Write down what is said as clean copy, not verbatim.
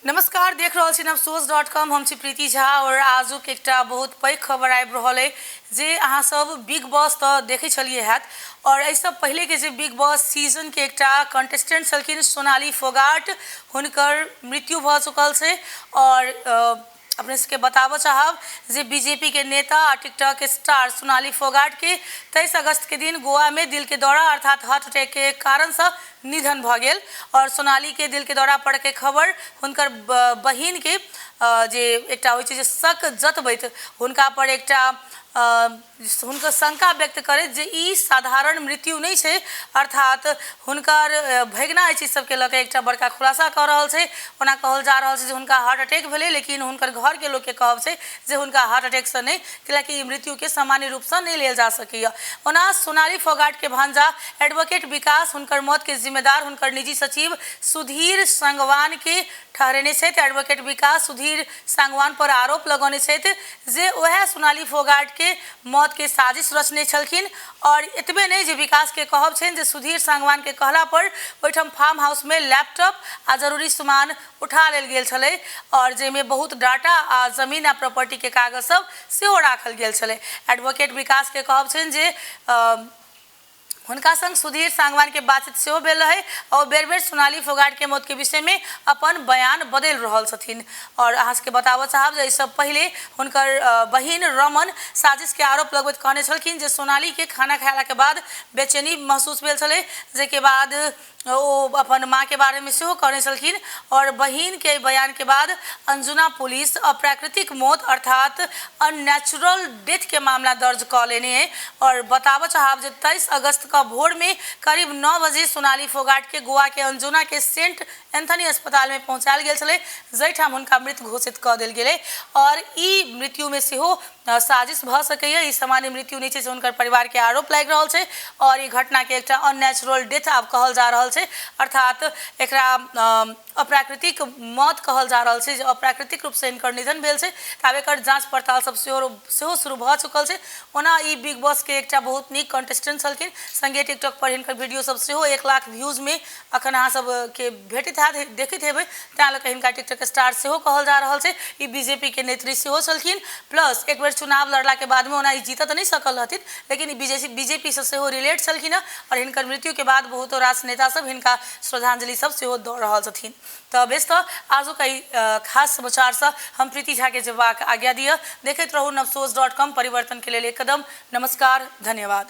नमस्कार, देख रहल छी नवसोच.com। हम छी प्रीति झा और आजुक एकटा बहुत पैघ खबर आबि रहल है जे अहाँ सब बिग बॉस तो देखे छलिए हैत और एहिसँ पहले के जे बिग बॉस सीजन के एकटा कंटेस्टेंट छलखिन सोनाली फोगाट, हुनकर मृत्यु भ चुकल छै और अपने सबके बताबऽ चाहब जे बीजेपी के नेता और टिकटॉक स्टार सोनाली फोगाट के 23 अगस्त के दिन गोवा में दिल के दौरा अर्थात हार्ट अटैक के कारण से निधन भ गेल और सोनाली के दिल के दौरा पड़े के खबर हुनकर बहिन के जे एकटा होइ छै जे शक जतबैत हुनका पर एकटा हुनकर शंका व्यक्त करे जे ई साधारण मृत्यु नहीं छै अर्थात हुनकर भगना एहि चीज सबके लऽ के एकटा बड़का खुलासा कऽ रहल छै। ओना कहल जा रहल छै जे हुनका हार्ट अटैक भेलै लेकिन हुनकर घर के लोग के कहब छै जे हुनका हार्ट अटैक से नहीं, कैलाकि मृत्यु के सामान्य रूप से नहीं लेल जा सकैया। ओना सोनाली फोगाट के भांजा एडवोकेट विकास हुनकर मौत के जिम्मेदार हुनकर निजी सचिव सुधीर सांगवान के ठहरेने छथि। एडवोकेट विकास सुधीर सांगवान पर आरोप लगौने छथि जे वह सोनाली फोगाट के मौत के साजिश रचने छलखिन और एतबे नहीं जे विकास के कहब छनि जे सुधीर सांगवान के कहला पर ओहिठाम फार्म हाउस में लैपटॉप आ जरूरी सामान उठा लेल गेल छलै और जेमे बहुत डाटा आ जमीन आ प्रॉपर्टी के कागज सब सेहो राखल गेल छलै। एडवोकेट विकास के कहब छनि जे हुनका संग सुधीर सांगवान के बातचीत सेहो भेल रहे और बेर बेर सोनाली फोगाट के मौत के विषय में अपन बयान बदल रहल छथिन। और अहाँ सबके बताबऽ चाहब जे इससे पहले हुनकर बहिन रमन साजिश के आरोप लगबैत कहने छलखिन जे सोनाली के खाना खायला के बाद बेचैनी महसूस भेल छलै, जेके बाद ओ अपन माँ के बारे में सेहो कहने छलखिन और बहिन के बयान के बाद अंजुना पुलिस अप्राकृतिक मौत अर्थात अननेचुरल डेथ के मामला दर्ज कर लेने है। और बताबऽ चाहब जे 23 अगस्त का भोर में करीब 9 बजे सोनाली फोगाट के गोवा के अंजुना के सेंट एंथनी अस्पताल में पहुंचायल गेल छलै, जैठाम हुनका मृत घोषित कर देल गेलै और ई मृत्यु में सेहो साजिश भ सकैया। ई सामान्य मृत्यु नहीं छै से हुनकर परिवार के आरोप लागि रहल छै और ई घटना के एकटा अननेचुरल डेथ आब कहल जा रहल छै अर्थात एकरा अप्राकृतिक मौत कहल जा रहल छै जे अप्राकृतिक रूप से इनकर निधन भेल छै। आब एकर जांच पड़ताल सब सेहो शुरू भ चुकल छै। ओना ई बिग बॉस के एकटा बहुत नीक कंटेस्टेंट छलखिन, संगे टिकटॉक पर हिनकर वीडियो सब सेहो 1 लाख व्यूज में अखन अहाँ सब के भेटैत हैत, देखैत हेबै, तैं लऽ कऽ हिनका टिकटॉक स्टार सेहो कहल जा रहल छै। ई बीजेपी के नेत्री सेहो छलखिन, प्लस एक बेर चुनाव लड़ला के बाद में ओना ई जीत तऽ नहीं सकल रहथिन लेकिन बीजेपी से सेहो रिलेट छलखिन और हिनकर मृत्यु के बाद बहुत रास नेता सब हिनका श्रद्धांजलि सब सेहो दऽ रहल छथिन। तो बेस तो आजू का खास समाचार से हम प्रीति झा के जवाब आज्ञा दिया। देखते रहू नवसोच.com, परिवर्तन के लिए एक कदम। नमस्कार, धन्यवाद।